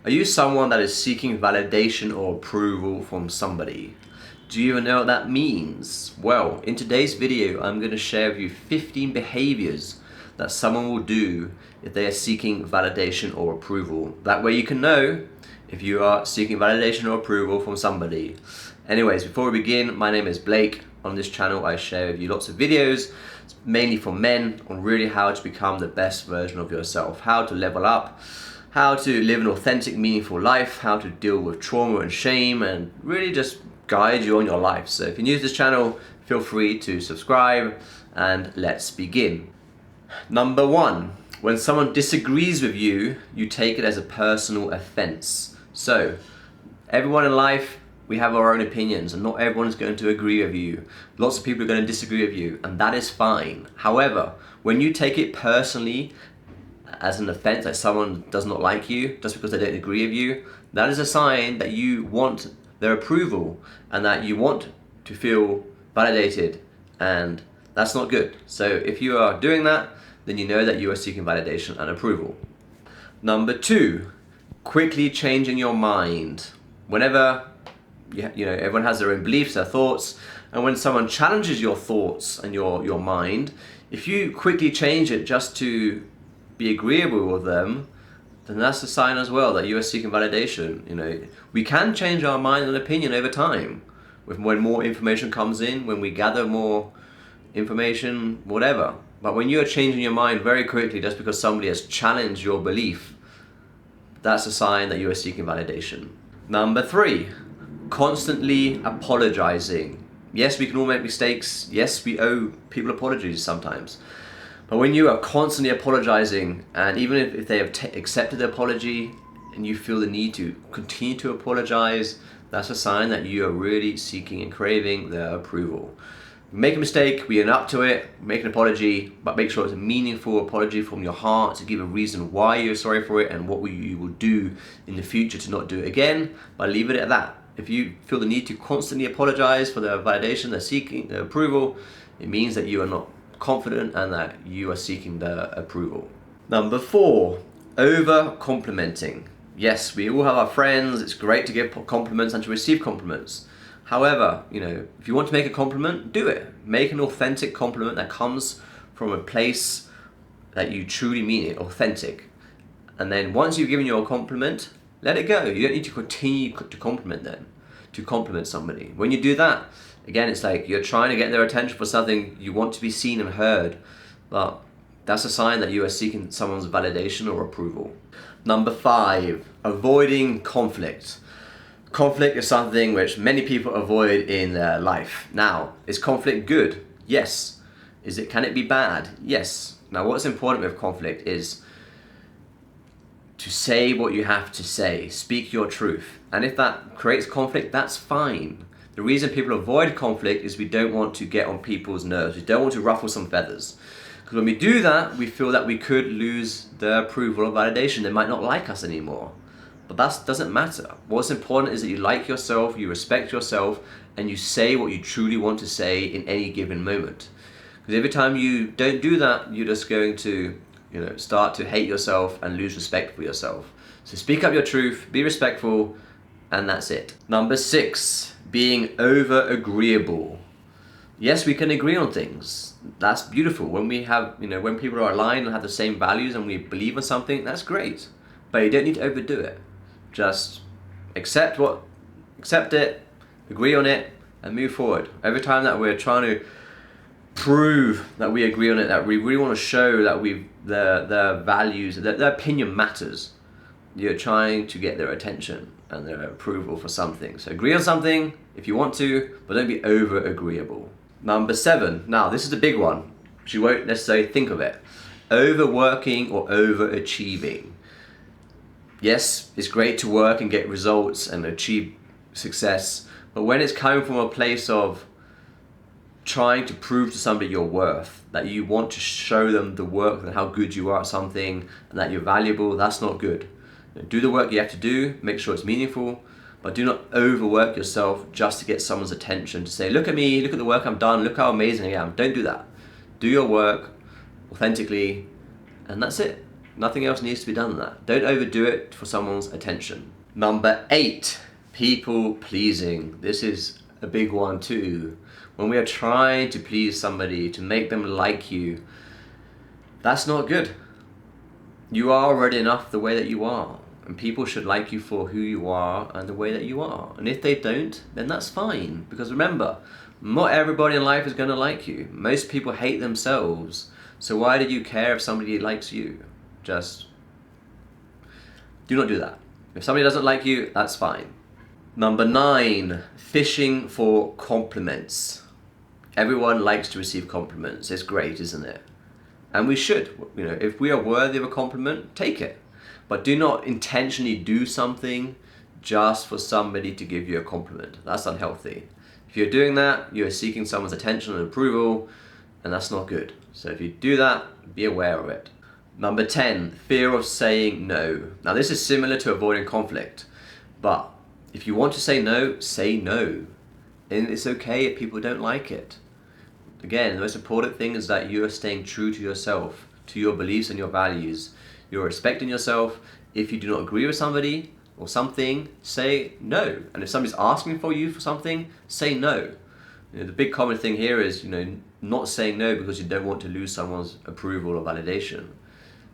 Are you someone that is seeking validation or approval from somebody? Do you even know what that means? Well, in today's video, I'm going to share with you 15 behaviors that someone will do if they are seeking validation or approval. That way you can know if you are seeking validation or approval from somebody. Anyways, before we begin, my name is Blake. On this channel, I share with you lots of videos, mainly for men, on really how to become the best version of yourself, how to level up, how to live an authentic, meaningful life, how to deal with trauma and shame, and really just guide you on your life. So if you're new to this channel, feel free to subscribe, and let's begin. Number one, when someone disagrees with you, you take it as a personal offense. So everyone in life, we have our own opinions, and not everyone is going to agree with you. Lots of people are going to disagree with you, and that is fine. However, when you take it personally as an offense, that someone does not like you just because they don't agree with you, that is a sign that you want their approval and that you want to feel validated, and that's not good. So if you are doing that, then you know that you are seeking validation and approval. Number two, quickly changing your mind. Whenever you know, everyone has their own beliefs, their thoughts, and when someone challenges your thoughts and your mind, if you quickly change it just to be agreeable with them, then that's a sign as well that you are seeking validation. You know, we can change our mind and opinion over time, when more information comes in, when we gather more information, whatever. But when you are changing your mind very quickly just because somebody has challenged your belief, that's a sign that you are seeking validation. Number three, constantly apologizing. Yes, we can all make mistakes. Yes, we owe people apologies sometimes. But when you are constantly apologizing, and even if they have accepted the apology and you feel the need to continue to apologize, that's a sign that you are really seeking and craving their approval. Make a mistake, we own up to it, make an apology, but make sure it's a meaningful apology from your heart to give a reason why you're sorry for it and what you will do in the future to not do it again, but leave it at that. If you feel the need to constantly apologize for the validation, the seeking, the approval, it means that you are not confident and that you are seeking the approval. Number four, over complimenting. Yes, we all have our friends, it's great to give compliments and to receive compliments. However, you know, if you want to make a compliment, do it. Make an authentic compliment that comes from a place that you truly mean it, authentic. And then once you've given your compliment, let it go. You don't need to continue to compliment somebody. When you do that, again, it's like you're trying to get their attention for something, you want to be seen and heard, but that's a sign that you are seeking someone's validation or approval. Number five, avoiding conflict. Conflict is something which many people avoid in their life. Now, is conflict good? Yes. Can it be bad? Yes. Now, what's important with conflict is to say what you have to say, speak your truth. And if that creates conflict, that's fine. The reason people avoid conflict is we don't want to get on people's nerves. We don't want to ruffle some feathers. Because when we do that, we feel that we could lose their approval or validation. They might not like us anymore. But that doesn't matter. What's important is that you like yourself, you respect yourself, and you say what you truly want to say in any given moment. Because every time you don't do that, you're just going to, start to hate yourself and lose respect for yourself. So speak up your truth, be respectful, and that's it. Number six, being over agreeable. Yes, we can agree on things. That's beautiful. When we have, when people are aligned and have the same values and we believe in something, that's great. But you don't need to overdo it. Just accept it, agree on it, and move forward. Every time that we're trying to prove that we agree on it, that we really want to show that their values, their opinion matters, you're trying to get their attention and their approval for something. So agree on something if you want to, but don't be over agreeable. Number seven. Now, this is the big one, but you won't necessarily think of it. Overworking or overachieving. Yes, it's great to work and get results and achieve success, but when it's coming from a place of trying to prove to somebody your worth, that you want to show them the work and how good you are at something and that you're valuable, that's not good. Do the work you have to do, make sure it's meaningful, but do not overwork yourself just to get someone's attention, to say, look at me, look at the work I've done, look how amazing I am. Don't do that. Do your work authentically, and that's it. Nothing else needs to be done than that. Don't overdo it for someone's attention. Number 8, people pleasing. This is a big one too. When we are trying to please somebody, to make them like you, that's not good. You are already enough the way that you are, and people should like you for who you are and the way that you are. And if they don't, then that's fine, because remember, not everybody in life is going to like you. Most people hate themselves, so why do you care if somebody likes you? Just do not do that. If somebody doesn't like you, that's fine. Number 9, fishing for compliments. Everyone likes to receive compliments. It's great, isn't it? And we should. If we are worthy of a compliment, take it. But do not intentionally do something just for somebody to give you a compliment. That's unhealthy. If you're doing that, you're seeking someone's attention and approval, and that's not good. So if you do that, be aware of it. Number 10, fear of saying no. Now this is similar to avoiding conflict, but if you want to say no, say no. And it's okay if people don't like it. Again, the most important thing is that you are staying true to yourself, to your beliefs and your values. You're respecting yourself. If you do not agree with somebody or something, say no. And if somebody's asking for you for something, say no. The big common thing here is, not saying no because you don't want to lose someone's approval or validation.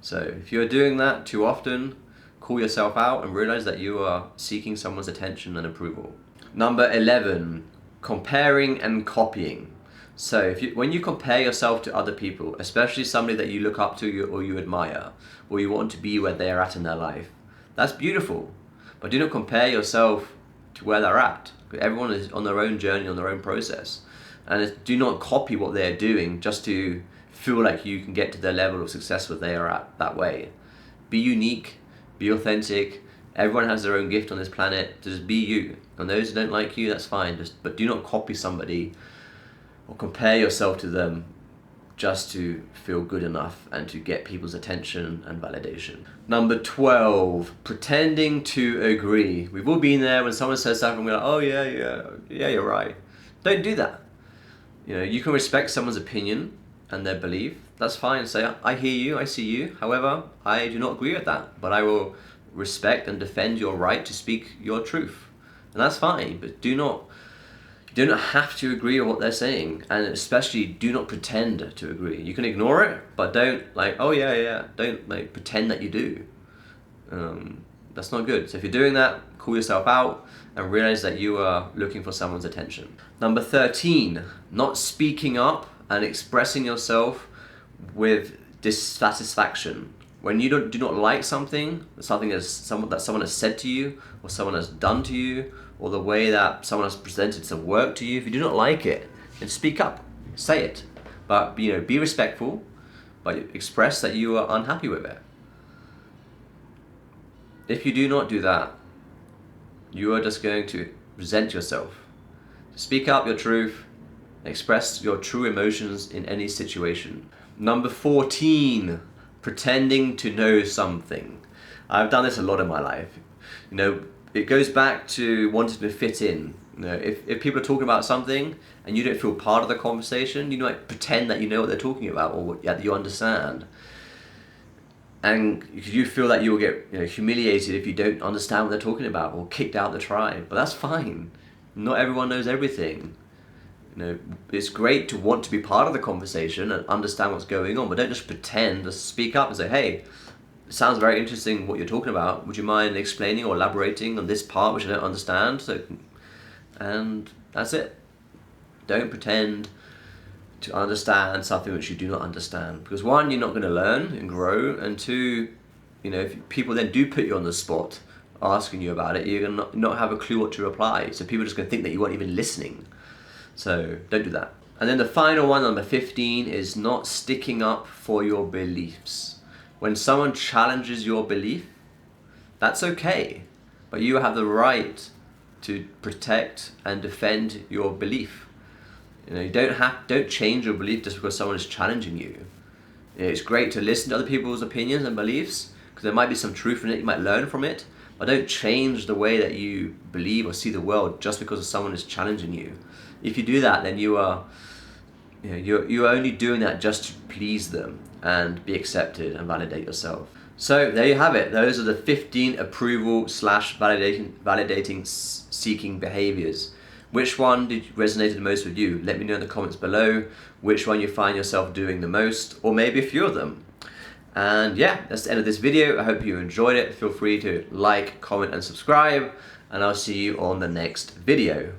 So if you're doing that too often, call yourself out and realize that you are seeking someone's attention and approval. Number 11, comparing and copying. So when you compare yourself to other people, especially somebody that you look up to or you admire, or you want to be where they are at in their life, that's beautiful. But do not compare yourself to where they're at. Everyone is on their own journey, on their own process. And do not copy what they're doing just to feel like you can get to their level of success where they are at that way. Be unique, be authentic. Everyone has their own gift on this planet. Just be you. And those who don't like you, that's fine. But do not copy somebody or compare yourself to them just to feel good enough and to get people's attention and validation. Number 12, pretending to agree. We've all been there when someone says something, we're like, oh yeah, you're right. Don't do that. You can respect someone's opinion and their belief. That's fine. Say, I hear you, I see you. However, I do not agree with that, but I will respect and defend your right to speak your truth. And that's fine, but you do not have to agree with what they're saying, and especially do not pretend to agree. You can ignore it, but don't don't pretend that you do. That's not good. So if you're doing that, call yourself out and realize that you are looking for someone's attention. Number 13, not speaking up and expressing yourself with dissatisfaction. When you do not like something that someone has said to you, or someone has done to you, or the way that someone has presented some work to you, if you do not like it, then speak up, say it. But be respectful, but express that you are unhappy with it. If you do not do that, you are just going to resent yourself. Speak out your truth, express your true emotions in any situation. Number 14, pretending to know something. I've done this a lot in my life. It goes back to wanting to fit in. If people are talking about something and you don't feel part of the conversation, pretend that you know what they're talking about or that you understand. And you feel that you will get humiliated if you don't understand what they're talking about or kicked out the tribe. But that's fine. Not everyone knows everything. It's great to want to be part of the conversation and understand what's going on, but don't just pretend. Just speak up and say, hey, it sounds very interesting what you're talking about. Would you mind explaining or elaborating on this part which I don't understand? And that's it. Don't pretend to understand something which you do not understand. Because one, you're not going to learn and grow, and two, if people then do put you on the spot asking you about it, you're going to not have a clue what to reply. So people are just going to think that you weren't even listening. So don't do that. And then the final one, number 15, is not sticking up for your beliefs. When someone challenges your belief, that's okay, but you have the right to protect and defend your belief. You don't change your belief just because someone is challenging you. It's great to listen to other people's opinions and beliefs because there might be some truth in it, you might learn from it, but don't change the way that you believe or see the world just because someone is challenging you. If you do that, then you're only doing that just to please them and be accepted and validate yourself. So there you have it. Those are the 15 approval slash validating seeking behaviors. Which one resonated the most with you? Let me know in the comments below which one you find yourself doing the most, or maybe a few of them. And yeah, that's the end of this video. I hope you enjoyed it. Feel free to like, comment, and subscribe, and I'll see you on the next video.